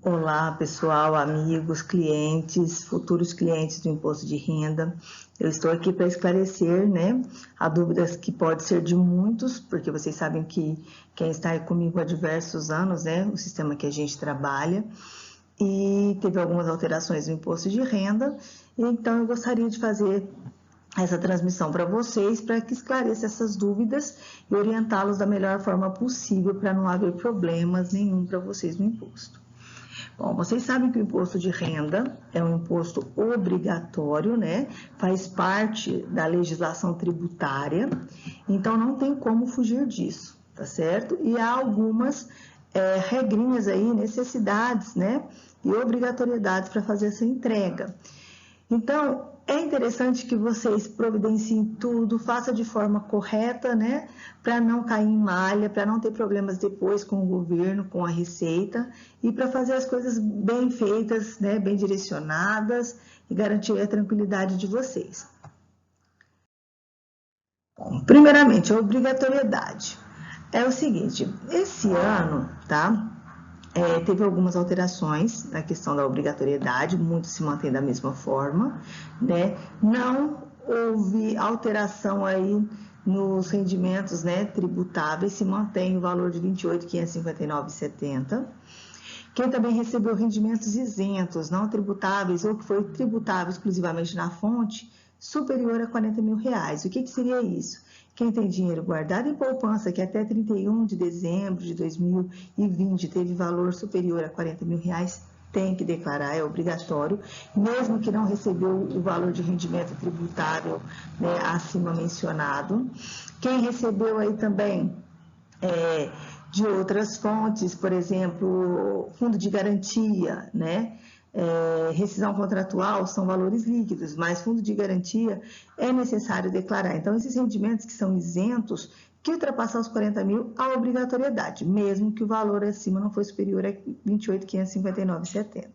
Olá, pessoal, amigos, clientes, futuros clientes do imposto de renda. Eu estou aqui para esclarecer, a dúvidas que pode ser de muitos, porque vocês sabem que quem está aí comigo há diversos anos, o sistema que a gente trabalha, e teve algumas alterações no imposto de renda, então eu gostaria de fazer essa transmissão para vocês, para que esclareça essas dúvidas e orientá-los da melhor forma possível, para não haver problemas nenhum para vocês no imposto. Bom, vocês sabem que o imposto de renda é um imposto obrigatório, Faz parte da legislação tributária, então não tem como fugir disso, tá certo? E há algumas regrinhas aí, necessidades, E obrigatoriedades para fazer essa entrega. Então, é interessante que vocês providenciem tudo, façam de forma correta, Para não cair em malha, para não ter problemas depois com o governo, com a Receita, e para fazer as coisas bem feitas, Bem direcionadas e garantir a tranquilidade de vocês. Bom, primeiramente, a obrigatoriedade. É o seguinte, esse ano, tá? Teve algumas alterações na questão da obrigatoriedade, muitos se mantêm da mesma forma, Não houve alteração aí nos rendimentos, tributáveis, se mantém o valor de R$ 28.559,70. Quem também recebeu rendimentos isentos, não tributáveis, ou que foi tributável exclusivamente na fonte, superior a R$ 40 mil. O que seria isso? Quem tem dinheiro guardado em poupança, que até 31 de dezembro de 2020 teve valor superior a R$ 40 mil, tem que declarar, é obrigatório, mesmo que não recebeu o valor de rendimento tributável acima mencionado. Quem recebeu aí também de outras fontes, por exemplo, fundo de garantia, rescisão contratual são valores líquidos, mas fundo de garantia é necessário declarar. Então, esses rendimentos que são isentos, que ultrapassar os 40 mil, há obrigatoriedade, mesmo que o valor acima não for superior a R$ 28.559,70.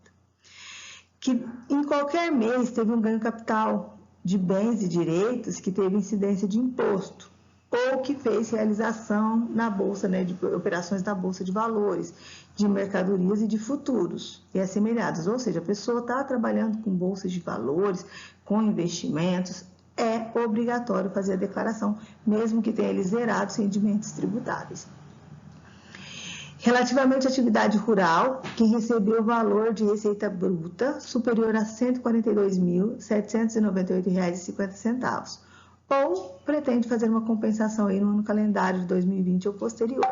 Que em qualquer mês teve um ganho capital de bens e direitos que teve incidência de imposto, ou que fez realização na Bolsa, de operações da Bolsa de Valores, de mercadorias e de futuros e assemelhados. Ou seja, a pessoa está trabalhando com bolsas de valores, com investimentos, é obrigatório fazer a declaração, mesmo que tenha zerado os rendimentos tributáveis. Relativamente à atividade rural, quem recebeu o valor de receita bruta superior a R$ 142.798,50, ou pretende fazer uma compensação aí no ano calendário de 2020 ou posterior,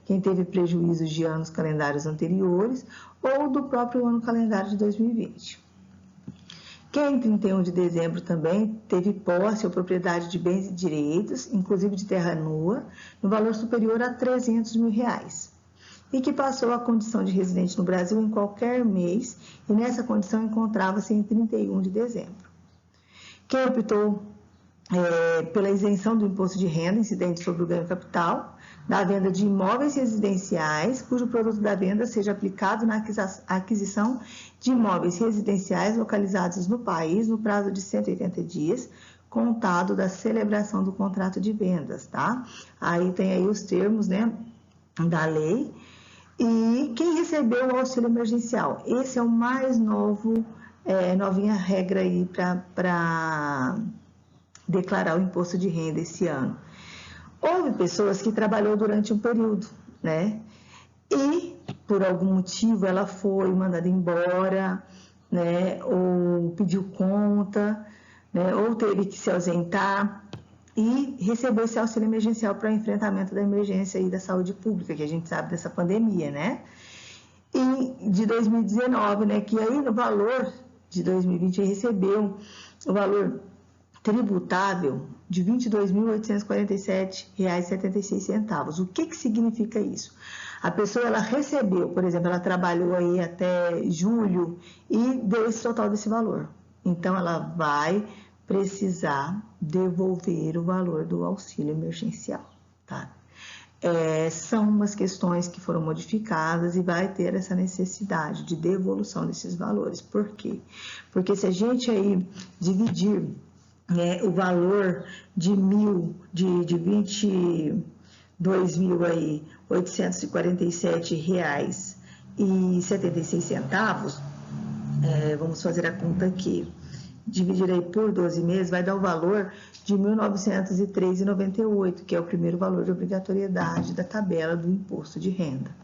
Quem teve prejuízos de anos calendários anteriores ou do próprio ano calendário de 2020. Quem em 31 de dezembro também teve posse ou propriedade de bens e direitos, inclusive de terra nua, no valor superior a R$ 300 mil, e que passou a condição de residente no Brasil em qualquer mês e nessa condição encontrava-se em 31 de dezembro. Quem optou pela isenção do imposto de renda incidente sobre o ganho capital, da venda de imóveis residenciais, cujo produto da venda seja aplicado na aquisição de imóveis residenciais localizados no país no prazo de 180 dias, contado da celebração do contrato de vendas, tá? Aí tem aí os termos, da lei. E quem recebeu o auxílio emergencial? Esse é o mais novinha regra aí para declarar o imposto de renda esse ano. Houve pessoas que trabalhou durante um período, E, por algum motivo, ela foi mandada embora, Ou pediu conta, Ou teve que se ausentar e recebeu esse auxílio emergencial para o enfrentamento da emergência aí da saúde pública, que a gente sabe dessa pandemia, E de 2019, que aí no valor de 2020 recebeu o valor tributável de R$ 22.847,76. O que significa isso? A pessoa ela recebeu, por exemplo, ela trabalhou aí até julho e deu esse total desse valor. Então, ela vai precisar devolver o valor do auxílio emergencial, tá? São umas questões que foram modificadas e vai ter essa necessidade de devolução desses valores. Por quê? Porque se a gente aí dividir o valor de 22.847 reais R$1,76, vamos fazer a conta aqui, dividir aí por 12 meses, vai dar o valor de R$ 1.903,98, que é o primeiro valor de obrigatoriedade da tabela do imposto de renda.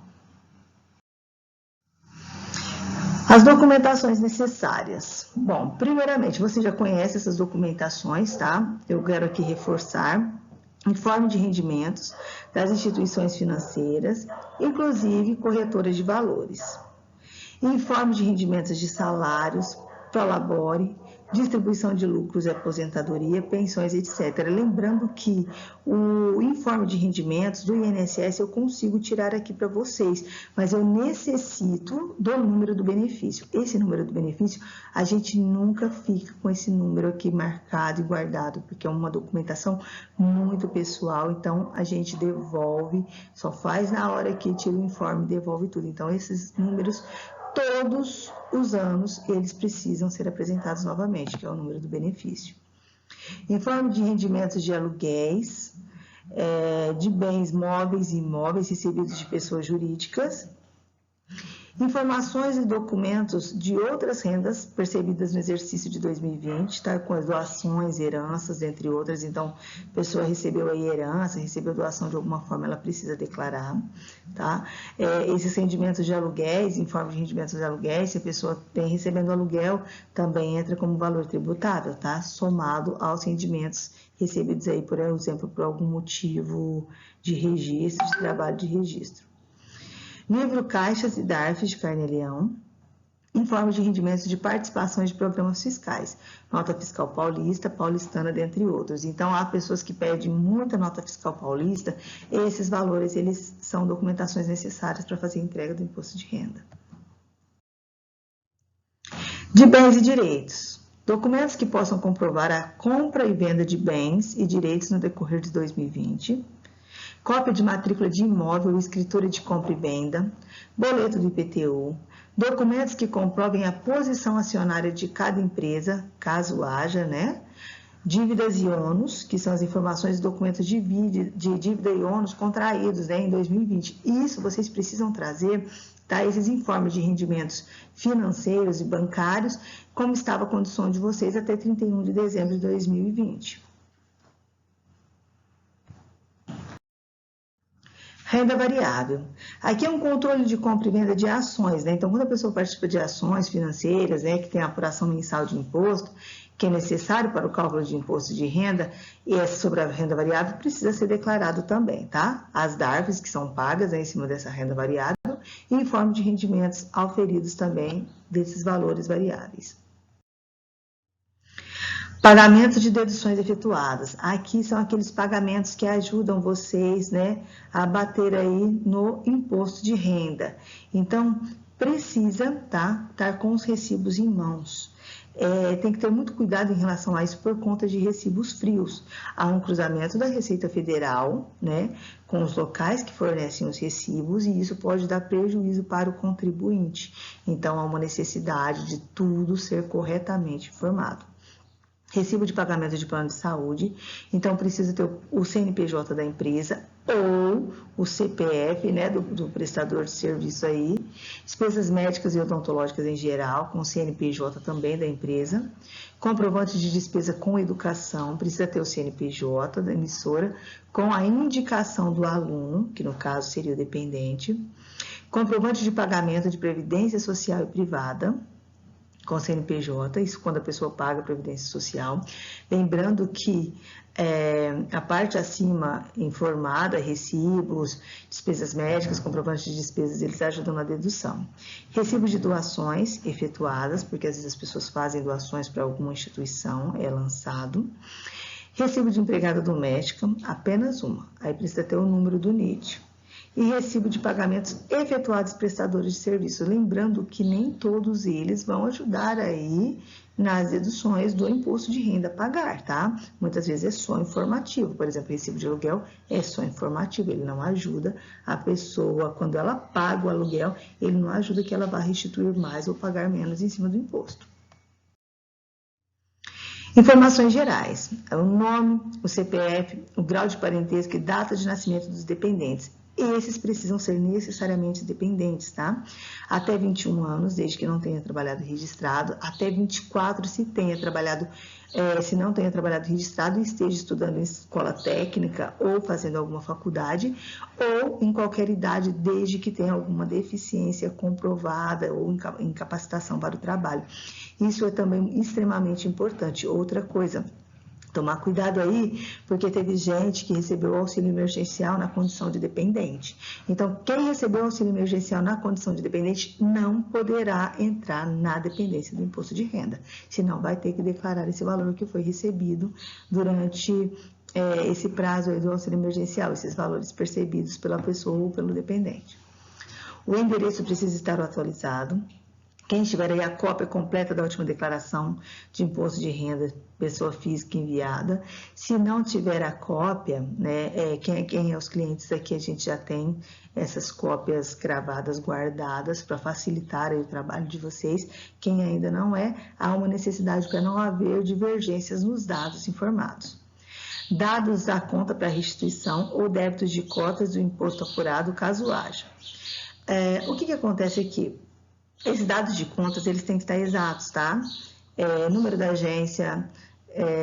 As documentações necessárias. Bom, primeiramente, você já conhece essas documentações, tá? Eu quero aqui reforçar. Informe de rendimentos das instituições financeiras, inclusive corretoras de valores. Informe de rendimentos de salários, prolabore, distribuição de lucros e aposentadoria, pensões, etc. Lembrando que o informe de rendimentos do INSS eu consigo tirar aqui para vocês, mas eu necessito do número do benefício. Esse número do benefício, a gente nunca fica com esse número aqui marcado e guardado, porque é uma documentação muito pessoal, então a gente devolve, só faz na hora que tira o informe, devolve tudo. Então, esses números todos os anos eles precisam ser apresentados novamente, que é o número do benefício. Informe de rendimentos de aluguéis, de bens móveis e imóveis recebidos de pessoas jurídicas. Informações e documentos de outras rendas percebidas no exercício de 2020, tá? Com as doações, heranças, entre outras. Então, a pessoa recebeu aí herança, recebeu doação de alguma forma, ela precisa declarar, tá? Esses rendimentos de aluguéis, informe de rendimentos de aluguéis, se a pessoa tem recebendo aluguel, também entra como valor tributável, tá? Somado aos rendimentos recebidos aí, por exemplo, por algum motivo de registro, de trabalho de registro. Livro Caixas e DARFs de Carnê-Leão, informe de rendimentos de participações de programas fiscais, nota fiscal paulista, paulistana, dentre outros. Então, há pessoas que pedem muita nota fiscal paulista, esses valores, eles são documentações necessárias para fazer a entrega do imposto de renda. De bens e direitos. Documentos que possam comprovar a compra e venda de bens e direitos no decorrer de 2020. Cópia de matrícula de imóvel, escritura de compra e venda, boleto do IPTU, documentos que comprovem a posição acionária de cada empresa, caso haja, né? Dívidas e ônus, que são as informações e documentos de dívida e ônus contraídos, né, em 2020. Isso vocês precisam trazer, tá? Esses informes de rendimentos financeiros e bancários, como estava a condição de vocês até 31 de dezembro de 2020. Renda variável. Aqui é um controle de compra e venda de ações, né? Então, quando a pessoa participa de ações financeiras, né, que tem a apuração mensal de imposto, que é necessário para o cálculo de imposto de renda, e essa sobre a renda variável precisa ser declarado também, tá? As DARFs que são pagas, né, em cima dessa renda variável, e informe de rendimentos auferidos também desses valores variáveis. Pagamento de deduções efetuadas. Aqui são aqueles pagamentos que ajudam vocês, né, a bater aí no imposto de renda. Então, precisa, tá, estar com os recibos em mãos. Tem que ter muito cuidado em relação a isso por conta de recibos frios. Há um cruzamento da Receita Federal, né, com os locais que fornecem os recibos e isso pode dar prejuízo para o contribuinte. Então, há uma necessidade de tudo ser corretamente informado. Recibo de pagamento de plano de saúde, então precisa ter o CNPJ da empresa ou o CPF, né, do prestador de serviço aí, despesas médicas e odontológicas em geral, com o CNPJ também da empresa, comprovante de despesa com educação, precisa ter o CNPJ da emissora, com a indicação do aluno, que no caso seria o dependente, comprovante de pagamento de previdência social e privada, com CNPJ, isso quando a pessoa paga a Previdência Social. Lembrando que a parte acima informada, recibos, despesas médicas, comprovantes de despesas, eles ajudam na dedução. Recibos de doações efetuadas, porque às vezes as pessoas fazem doações para alguma instituição, é lançado. Recibo de empregada doméstica, apenas uma, aí precisa ter o número do NIT. E recibo de pagamentos efetuados prestadores de serviço. Lembrando que nem todos eles vão ajudar aí nas deduções do imposto de renda a pagar, tá? Muitas vezes é só informativo. Por exemplo, recibo de aluguel é só informativo, ele não ajuda a pessoa, quando ela paga o aluguel, ele não ajuda que ela vá restituir mais ou pagar menos em cima do imposto. Informações gerais, o nome, o CPF, o grau de parentesco e data de nascimento dos dependentes. esses precisam ser necessariamente dependentes, tá? Até 21 anos, desde que não tenha trabalhado registrado, até 24 se tenha trabalhado, se não tenha trabalhado registrado e esteja estudando em escola técnica ou fazendo alguma faculdade, ou em qualquer idade, desde que tenha alguma deficiência comprovada ou incapacitação para o trabalho. Isso é também extremamente importante. Outra coisa, tomar cuidado aí, porque teve gente que recebeu auxílio emergencial na condição de dependente. Então, quem recebeu auxílio emergencial na condição de dependente não poderá entrar na dependência do imposto de renda, senão vai ter que declarar esse valor que foi recebido durante esse prazo aí do auxílio emergencial, esses valores percebidos pela pessoa ou pelo dependente. O endereço precisa estar atualizado. Quem tiver aí a cópia completa da última declaração de imposto de renda, pessoa física enviada. Se não tiver a cópia, né, quem é os clientes aqui, a gente já tem essas cópias gravadas, guardadas, para facilitar aí o trabalho de vocês. Quem ainda não há uma necessidade para não haver divergências nos dados informados. Dados da conta para restituição ou débitos de cotas do imposto apurado, caso haja. O que acontece aqui? Esses dados de contas, eles têm que estar exatos, tá? Número da agência,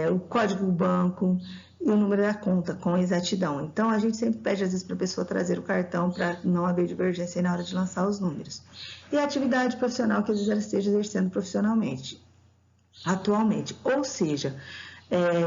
o código do banco e o número da conta, com exatidão. Então, a gente sempre pede, às vezes, para a pessoa trazer o cartão para não haver divergência na hora de lançar os números. E a atividade profissional que, às vezes, ela esteja exercendo profissionalmente, atualmente. Ou seja,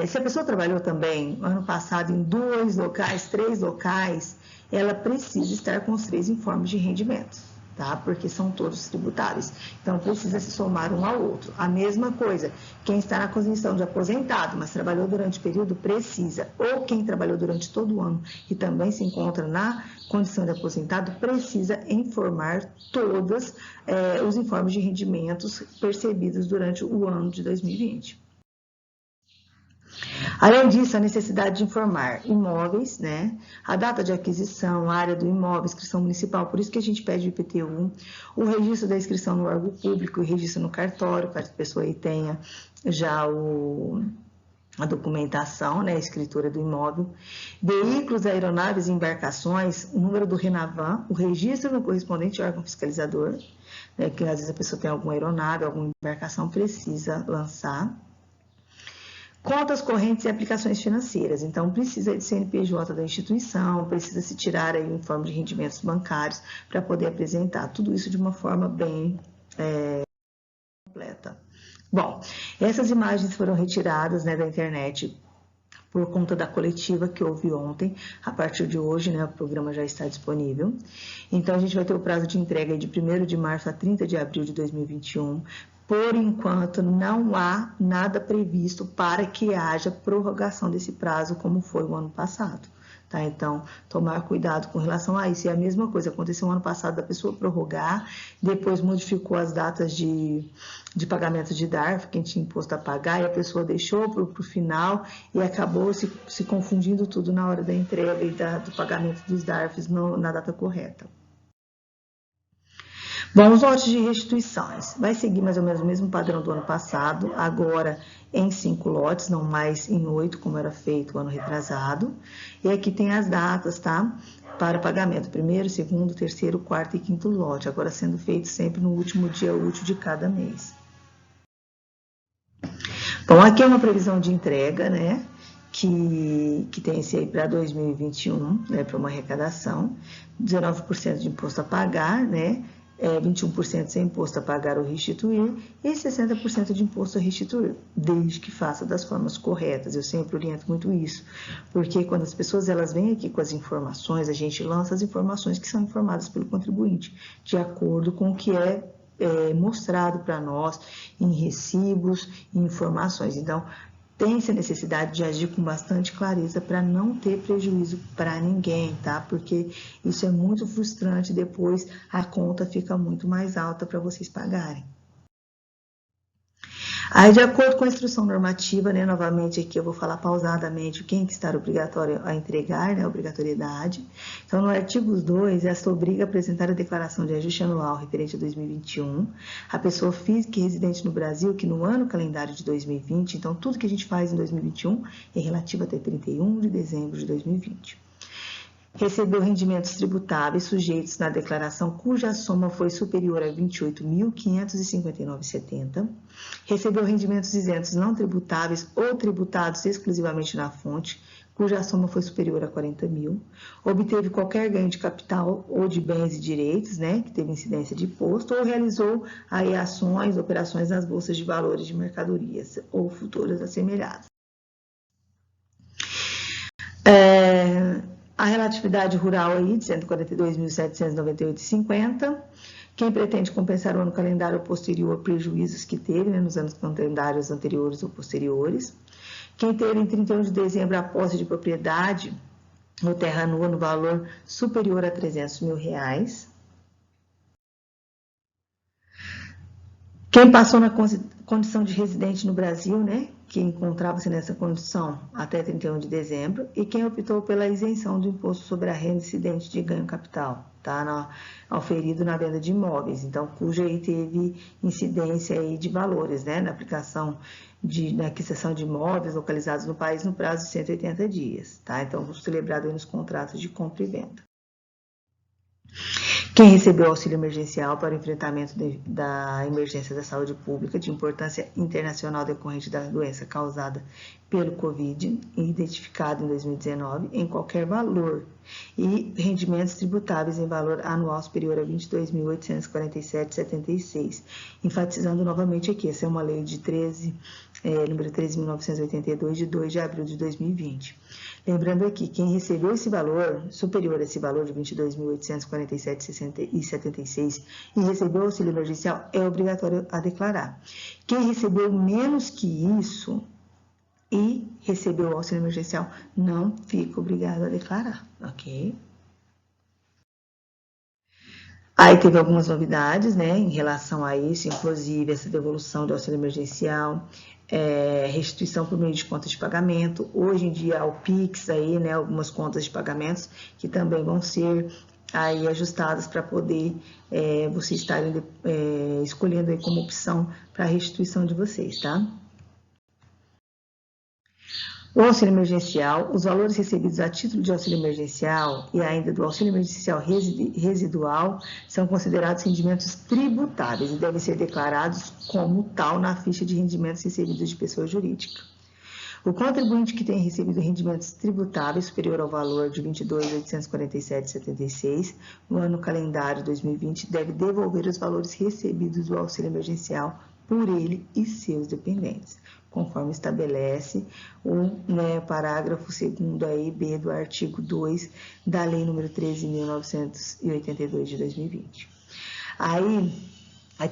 se a pessoa trabalhou também, ano passado, em 2 locais, 3 locais, ela precisa estar com os 3 informes de rendimentos. Tá? Porque são todos tributáveis. Então, precisa se somar um ao outro. A mesma coisa, quem está na condição de aposentado, mas trabalhou durante o período, precisa. Ou quem trabalhou durante todo o ano e também se encontra na condição de aposentado, precisa informar todos os informes de rendimentos percebidos durante o ano de 2020. Além disso, a necessidade de informar imóveis, né? A data de aquisição, a área do imóvel, inscrição municipal, por isso que a gente pede o IPTU, o registro da inscrição no órgão público e registro no cartório, para que a pessoa aí tenha já a documentação, né? A escritura do imóvel, veículos, aeronaves e embarcações, o número do RENAVAM, o registro no correspondente órgão fiscalizador, né? Que às vezes a pessoa tem alguma aeronave, alguma embarcação, precisa lançar. Contas correntes e aplicações financeiras. Então, precisa de CNPJ da instituição, precisa se tirar aí o informe de rendimentos bancários para poder apresentar tudo isso de uma forma bem completa. Bom, essas imagens foram retiradas, né, da internet por conta da coletiva que houve ontem. A partir de hoje, né, o programa já está disponível. Então, a gente vai ter o prazo de entrega de 1º de março a 30 de abril de 2021. Por enquanto, não há nada previsto para que haja prorrogação desse prazo, como foi o ano passado. Tá? Então, tomar cuidado com relação a isso. E a mesma coisa aconteceu no ano passado da pessoa prorrogar, depois modificou as datas de pagamento de DARF, quem tinha imposto a pagar, e a pessoa deixou para o final e acabou se confundindo tudo na hora da entrega e do pagamento dos DARFs na data correta. Bom, os lotes de restituições. Vai seguir mais ou menos o mesmo padrão do ano passado, agora em 5 lotes, não mais em 8, como era feito o ano retrasado. E aqui tem as datas, tá? Para o pagamento, 1º, 2º, 3º, 4º e 5º lote, agora sendo feito sempre no último dia útil de cada mês. Bom, aqui é uma previsão de entrega, né? Que tem esse aí para 2021, né? Para uma arrecadação, 19% de imposto a pagar, né? 21% sem imposto a pagar ou restituir e 60% de imposto a restituir, desde que faça das formas corretas. Eu sempre oriento muito isso, porque quando as pessoas elas vêm aqui com as informações, a gente lança as informações que são informadas pelo contribuinte, de acordo com o que é mostrado para nós em recibos e informações. Então, tem-se a necessidade de agir com bastante clareza para não ter prejuízo para ninguém, tá? Porque isso é muito frustrante, depois a conta fica muito mais alta para vocês pagarem. Aí, de acordo com a instrução normativa, né, novamente aqui eu vou falar pausadamente quem que está obrigatório a entregar, né, a obrigatoriedade. Então, no artigo 2, esta obriga a apresentar a declaração de ajuste anual referente a 2021, a pessoa física e residente no Brasil que no ano calendário de 2020, então tudo que a gente faz em 2021 é relativo até 31 de dezembro de 2020. recebeu rendimentos tributáveis sujeitos na declaração cuja soma foi superior a R$ 28.559,70, recebeu rendimentos isentos não tributáveis ou tributados exclusivamente na fonte, cuja soma foi superior a 40 mil, obteve qualquer ganho de capital ou de bens e direitos, né, que teve incidência de imposto, ou realizou aí ações, operações nas bolsas de valores de mercadorias ou futuras assemelhadas. A relatividade rural aí de 142.798,50. Quem pretende compensar o ano calendário posterior prejuízos que teve, né, nos anos calendários anteriores ou posteriores. Quem teve em 31 de dezembro a posse de propriedade ou terra nua no valor superior a R$ 300 mil. Quem passou na condição de residente no Brasil, né, que encontrava-se nessa condição até 31 de dezembro, e quem optou pela isenção do imposto sobre a renda incidente de ganho capital, tá, auferido na venda de imóveis, então, cuja aí teve incidência aí de valores, né, na aplicação na aquisição de imóveis localizados no país no prazo de 180 dias, tá, então, celebrado aí nos contratos de compra e venda. Quem recebeu auxílio emergencial para o enfrentamento da emergência da saúde pública de importância internacional decorrente da doença causada pelo Covid, identificado em 2019, em qualquer valor, e rendimentos tributáveis em valor anual superior a R$ 22.847,76. Enfatizando novamente aqui, essa é uma lei de número 13.982, de 2 de abril de 2020. Lembrando aqui, quem recebeu esse valor, superior a esse valor de R$ 22.847,76 e recebeu auxílio emergencial, é obrigatório a declarar. Quem recebeu menos que isso e recebeu o auxílio emergencial, não fica obrigado a declarar, ok? Aí teve algumas novidades, né, em relação a isso, inclusive essa devolução do auxílio emergencial, restituição por meio de contas de pagamento. Hoje em dia, o Pix, aí, né, algumas contas de pagamentos que também vão ser aí ajustadas para poder vocês estarem escolhendo aí como opção para a restituição de vocês, tá? O auxílio emergencial, os valores recebidos a título de auxílio emergencial e ainda do auxílio emergencial residual são considerados rendimentos tributáveis e devem ser declarados como tal na ficha de rendimentos recebidos de pessoa jurídica. O contribuinte que tem recebido rendimentos tributáveis superior ao valor de R$ 22.847,76 no ano calendário 2020 deve devolver os valores recebidos do auxílio emergencial por ele e seus dependentes, conforme estabelece o parágrafo 2º aí, B do artigo 2 da Lei nº 13.982 de 2020. Aí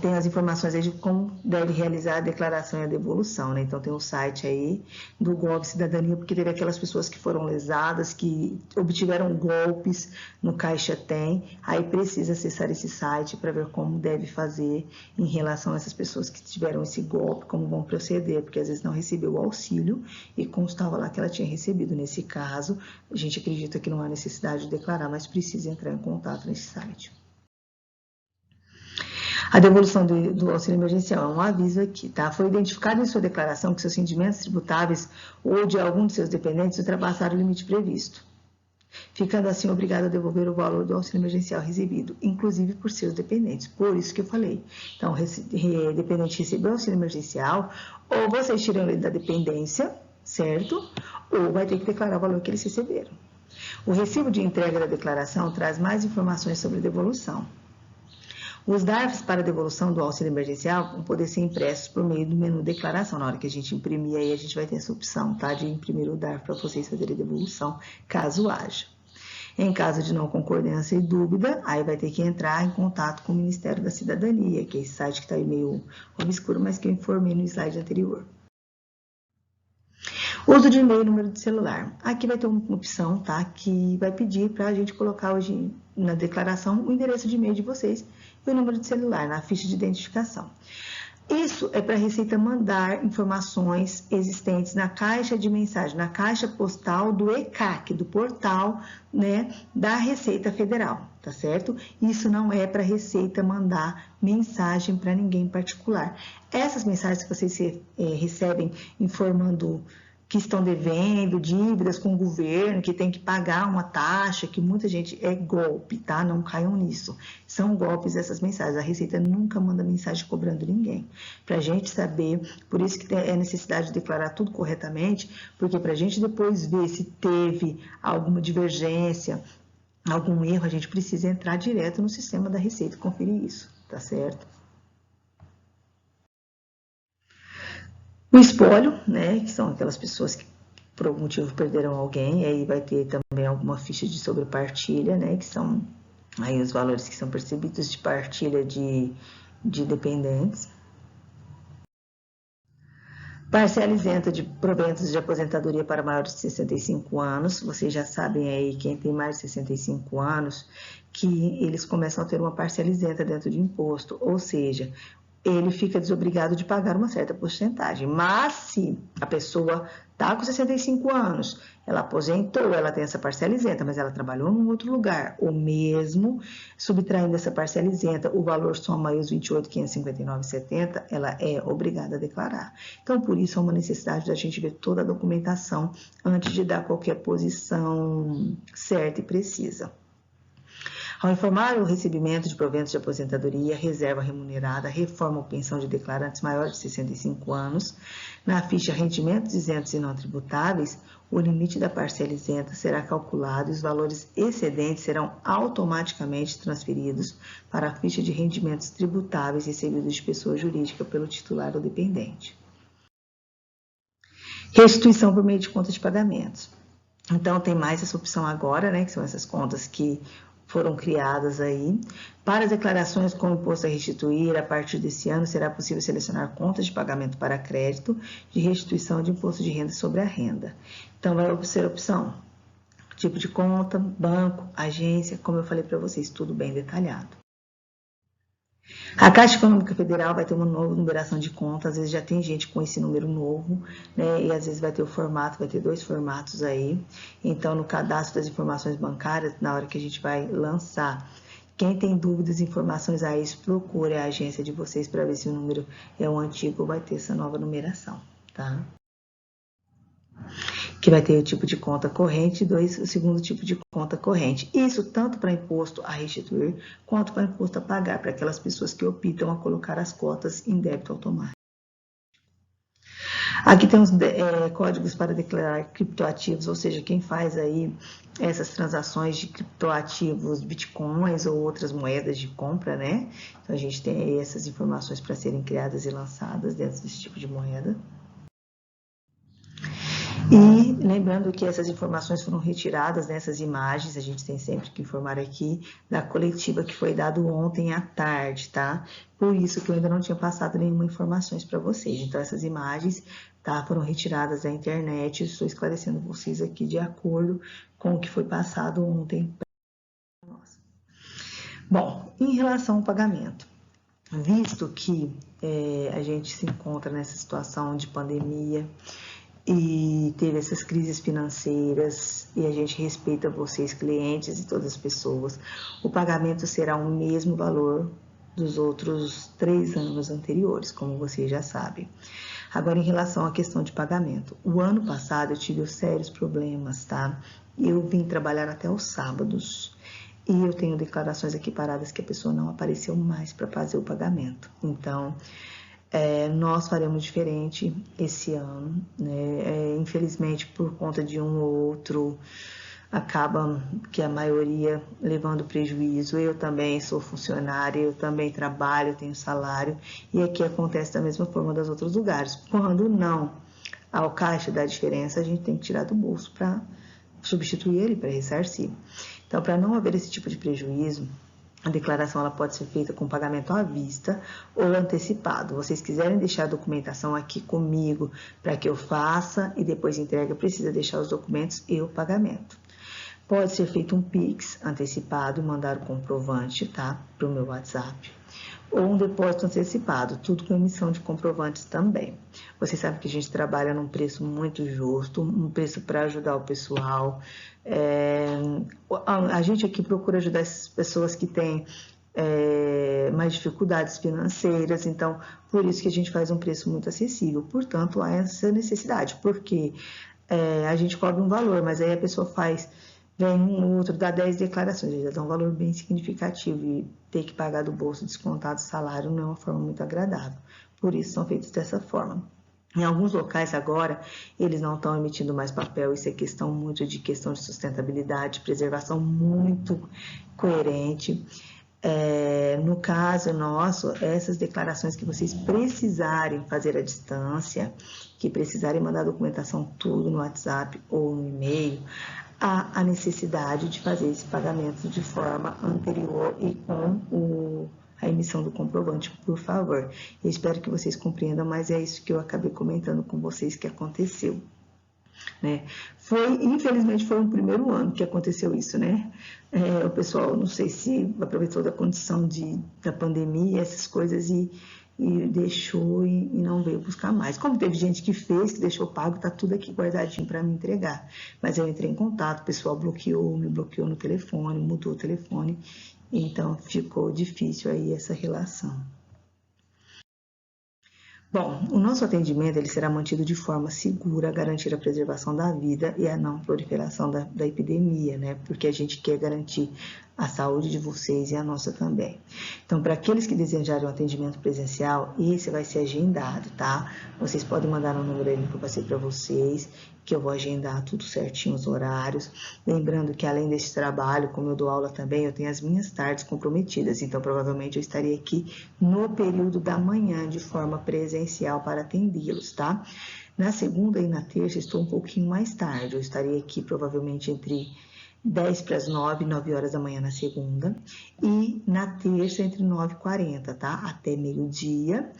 tem as informações aí de como deve realizar a declaração e a devolução, né? Então tem o site aí do Golpe Cidadania, porque teve aquelas pessoas que foram lesadas, que obtiveram golpes no Caixa Tem, aí precisa acessar esse site para ver como deve fazer em relação a essas pessoas que tiveram esse golpe, como vão proceder, porque às vezes não recebeu o auxílio e constava lá que ela tinha recebido. Nesse caso, a gente acredita que não há necessidade de declarar, mas precisa entrar em contato nesse site. A devolução do auxílio emergencial é um aviso aqui, tá? Foi identificado em sua declaração que seus rendimentos tributáveis ou de algum de seus dependentes ultrapassaram o limite previsto, ficando assim obrigado a devolver o valor do auxílio emergencial recebido, inclusive por seus dependentes. Por isso que eu falei. Então, dependente recebeu auxílio emergencial, ou vocês tiram ele da dependência, certo? Ou vai ter que declarar o valor que eles receberam. O recibo de entrega da declaração traz mais informações sobre a devolução. Os DARFs para devolução do auxílio emergencial vão poder ser impressos por meio do menu declaração. Na hora que a gente imprimir aí, a gente vai ter essa opção, tá? De imprimir o DARF para vocês fazerem a devolução, caso haja. Em caso de não concordância e dúvida, aí vai ter que entrar em contato com o Ministério da Cidadania, que é esse site que está aí meio obscuro, mas que eu informei no slide anterior. Uso de e-mail e número de celular. Aqui vai ter uma opção, tá? Que vai pedir para a gente colocar hoje na declaração o endereço de e-mail de vocês e o número de celular na ficha de identificação. Isso é para a Receita mandar informações existentes na caixa de mensagem, na caixa postal do ECAC, do portal, né, da Receita Federal, tá certo? Isso não é para a Receita mandar mensagem para ninguém em particular. Essas mensagens que vocês recebem informando que estão devendo dívidas com o governo, que tem que pagar uma taxa, que muita gente é golpe, tá? Não caiam nisso. São golpes essas mensagens. A Receita nunca manda mensagem cobrando ninguém. Para a gente saber, por isso que é necessidade de declarar tudo corretamente, porque para a gente depois ver se teve alguma divergência, algum erro, a gente precisa entrar direto no sistema da Receita e conferir isso, tá certo? O espólio, né, que são aquelas pessoas que por algum motivo perderam alguém, aí vai ter também alguma ficha de sobrepartilha, né, que são aí os valores que são percebidos de partilha de dependentes. Parcela isenta de proventos de aposentadoria para maiores de 65 anos. Vocês já sabem aí, quem tem mais de 65 anos, que eles começam a ter uma parcela isenta dentro de imposto, ou seja, ele fica desobrigado de pagar uma certa porcentagem. Mas se a pessoa está com 65 anos, ela aposentou, ela tem essa parcela isenta, mas ela trabalhou num outro lugar, ou mesmo subtraindo essa parcela isenta, o valor soma aí os 28.559,70, ela é obrigada a declarar. Então, por isso, há uma necessidade da gente ver toda a documentação antes de dar qualquer posição certa e precisa. Ao informar o recebimento de proventos de aposentadoria, reserva remunerada, reforma ou pensão de declarantes maiores de 65 anos, na ficha rendimentos isentos e não tributáveis, o limite da parcela isenta será calculado e os valores excedentes serão automaticamente transferidos para a ficha de rendimentos tributáveis recebidos de pessoa jurídica pelo titular ou dependente. Restituição por meio de conta de pagamentos. Então, tem mais essa opção agora, né, que são essas contas que foram criadas aí. Para as declarações com imposto a restituir, a partir desse ano, será possível selecionar contas de pagamento para crédito de restituição de imposto de renda sobre a renda. Então, vai ser a opção, tipo de conta, banco, agência, como eu falei para vocês, tudo bem detalhado. A Caixa Econômica Federal vai ter uma nova numeração de conta, às vezes já tem gente com esse número novo, né? E às vezes vai ter o formato, vai ter 2 formatos aí. Então, no cadastro das informações bancárias, na hora que a gente vai lançar, quem tem dúvidas, informações a isso, procure a agência de vocês para ver se o número é o antigo ou vai ter essa nova numeração, tá? Que vai ter o tipo de conta corrente e o segundo tipo de conta corrente. Isso tanto para imposto a restituir, quanto para imposto a pagar, para aquelas pessoas que optam a colocar as cotas em débito automático. Aqui tem os códigos para declarar criptoativos, ou seja, quem faz aí essas transações de criptoativos, bitcoins ou outras moedas de compra, né? Então, a gente tem aí essas informações para serem criadas e lançadas dentro desse tipo de moeda. E lembrando que essas informações foram retiradas nessas imagens, a gente tem sempre que informar aqui da coletiva que foi dado ontem à tarde, tá? Por isso que eu ainda não tinha passado nenhuma informações para vocês. Então, essas imagens, tá, foram retiradas da internet, eu estou esclarecendo vocês aqui de acordo com o que foi passado ontem para nós. Bom, em relação ao pagamento, visto que a gente se encontra nessa situação de pandemia, e teve essas crises financeiras e a gente respeita vocês, clientes e todas as pessoas, o pagamento será o mesmo valor dos outros 3 anos anteriores, como vocês já sabem. Agora, em relação à questão de pagamento, o ano passado eu tive sérios problemas, tá? Eu vim trabalhar até os sábados e eu tenho declarações aqui paradas que a pessoa não apareceu mais para fazer o pagamento. Então, nós faremos diferente esse ano, né? Infelizmente, por conta de um ou outro, acaba que a maioria levando prejuízo. Eu também sou funcionária, eu também trabalho, tenho salário, e aqui acontece da mesma forma dos outros lugares. Quando não ao caixa da diferença, a gente tem que tirar do bolso para substituir ele, para ressarcir. Então, para não haver esse tipo de prejuízo, a declaração ela pode ser feita com pagamento à vista ou antecipado. Vocês quiserem deixar a documentação aqui comigo para que eu faça e depois entrega, precisa deixar os documentos e o pagamento. Pode ser feito um Pix antecipado, mandar o comprovante, tá? Para o meu WhatsApp. Ou um depósito antecipado, tudo com emissão de comprovantes também. Vocês sabem que a gente trabalha num preço muito justo, um preço para ajudar o pessoal. A gente aqui procura ajudar essas pessoas que têm mais dificuldades financeiras, então por isso que a gente faz um preço muito acessível. Portanto, há essa necessidade, porque a gente cobra um valor, mas aí a pessoa vem um outro, dá 10 declarações, já dá um valor bem significativo e ter que pagar do bolso descontado o salário não é uma forma muito agradável. Por isso são feitos dessa forma. Em alguns locais agora, eles não estão emitindo mais papel, isso é questão de sustentabilidade, preservação muito coerente. No caso nosso, essas declarações que vocês precisarem fazer à distância, que precisarem mandar a documentação tudo no WhatsApp ou no e-mail, há a necessidade de fazer esse pagamento de forma anterior e com a emissão do comprovante, por favor. Eu espero que vocês compreendam, mas é isso que eu acabei comentando com vocês que aconteceu. Né? Infelizmente, foi um primeiro ano que aconteceu isso, né? O pessoal, não sei se aproveitou da condição da pandemia, essas coisas, e deixou e não veio buscar mais. Como teve gente que fez, que deixou pago, tá tudo aqui guardadinho para me entregar. Mas eu entrei em contato, o pessoal me bloqueou no telefone, mudou o telefone, então ficou difícil aí essa relação. Bom, o nosso atendimento ele será mantido de forma segura a garantir a preservação da vida e a não proliferação da epidemia, né? Porque a gente quer garantir a saúde de vocês e a nossa também. Então, para aqueles que desejarem um atendimento presencial, esse vai ser agendado, tá? Vocês podem mandar no número aí que eu passei para vocês, que eu vou agendar tudo certinho, os horários. Lembrando que além desse trabalho, como eu dou aula também, eu tenho as minhas tardes comprometidas, então provavelmente eu estarei aqui no período da manhã de forma presencial para atendê-los, tá? Na segunda e na terça estou um pouquinho mais tarde, eu estarei aqui provavelmente entre 10 para as 9 horas da manhã na segunda, e na terça entre 9h40, tá? Até meio-dia.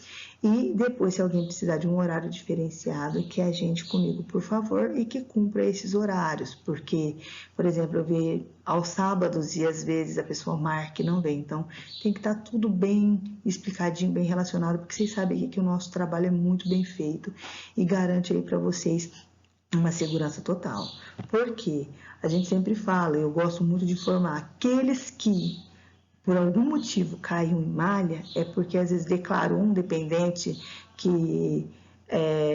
E depois, se alguém precisar de um horário diferenciado, que agende comigo, por favor, e que cumpra esses horários, porque, por exemplo, eu vejo aos sábados e às vezes a pessoa marca e não vem, então tem que estar tudo bem explicadinho, bem relacionado, porque vocês sabem que o nosso trabalho é muito bem feito e garante aí para vocês uma segurança total. Porque a gente sempre fala, eu gosto muito de informar, aqueles que por algum motivo caiu em malha, é porque às vezes declarou um dependente que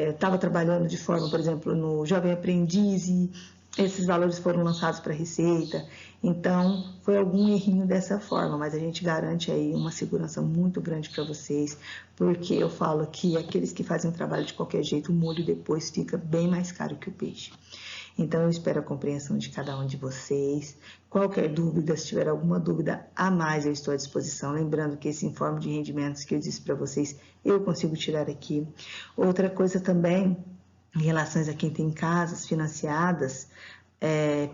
estava trabalhando de forma, por exemplo, no Jovem Aprendiz e esses valores foram lançados para a Receita. Então, foi algum errinho dessa forma, mas a gente garante aí uma segurança muito grande para vocês, porque eu falo que aqueles que fazem o trabalho de qualquer jeito, o molho depois fica bem mais caro que o peixe. Então, eu espero a compreensão de cada um de vocês. Qualquer dúvida, se tiver alguma dúvida a mais, eu estou à disposição. Lembrando que esse informe de rendimentos que eu disse para vocês, eu consigo tirar aqui. Outra coisa também, em relação a quem tem casas financiadas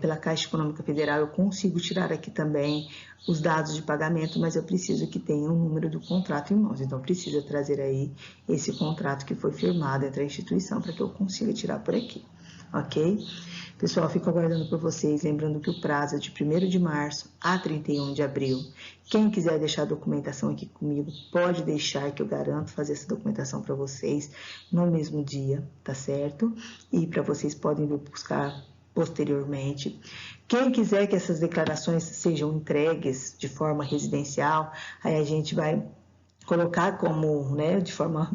pela Caixa Econômica Federal, eu consigo tirar aqui também os dados de pagamento, mas eu preciso que tenha o número do contrato em mãos. Então, precisa trazer aí esse contrato que foi firmado entre a instituição para que eu consiga tirar por aqui, ok? Pessoal, fico aguardando por vocês, lembrando que o prazo é de 1º de março a 31 de abril. Quem quiser deixar a documentação aqui comigo, pode deixar que eu garanto fazer essa documentação para vocês no mesmo dia, tá certo? E para vocês podem vir buscar posteriormente. Quem quiser que essas declarações sejam entregues de forma residencial, aí a gente vai colocar como, né, de forma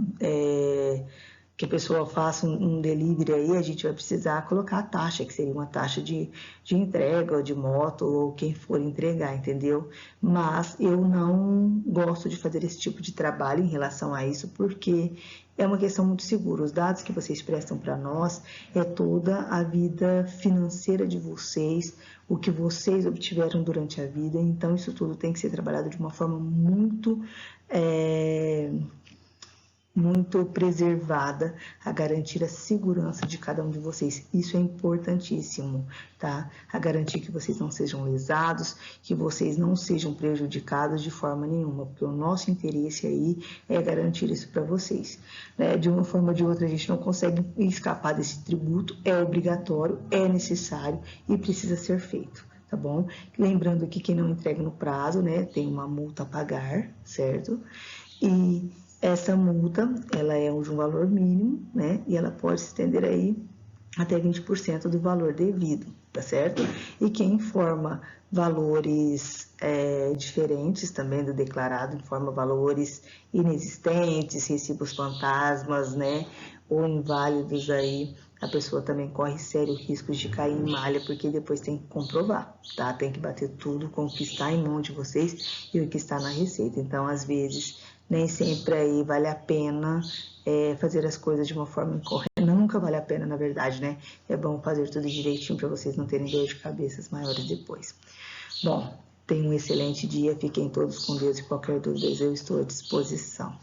que a pessoa faça um delivery aí, a gente vai precisar colocar a taxa, que seria uma taxa de entrega, ou de moto, ou quem for entregar, entendeu? Mas eu não gosto de fazer esse tipo de trabalho em relação a isso, porque é uma questão muito segura. Os dados que vocês prestam para nós é toda a vida financeira de vocês, o que vocês obtiveram durante a vida, então isso tudo tem que ser trabalhado de uma forma muito preservada, a garantir a segurança de cada um de vocês. Isso é importantíssimo, tá? A garantir que vocês não sejam lesados, que vocês não sejam prejudicados de forma nenhuma, porque o nosso interesse aí é garantir isso para vocês, né? De uma forma ou de outra, a gente não consegue escapar desse tributo, é obrigatório, é necessário e precisa ser feito. Tá bom? Lembrando que quem não entrega no prazo, né, tem uma multa a pagar, certo? E essa multa, ela é de um valor mínimo, né? E ela pode se estender aí até 20% do valor devido, tá certo? E quem informa valores diferentes também do declarado, informa valores inexistentes, recibos fantasmas, né? Ou inválidos aí, a pessoa também corre sérios riscos de cair em malha, porque depois tem que comprovar, tá? Tem que bater tudo com o que está em mão de vocês e o que está na receita. Então, às vezes, nem sempre aí vale a pena fazer as coisas de uma forma incorreta. Nunca vale a pena, na verdade, né? É bom fazer tudo direitinho para vocês não terem dor de cabeças maiores depois. Bom, tenham um excelente dia, fiquem todos com Deus e qualquer dúvida eu estou à disposição.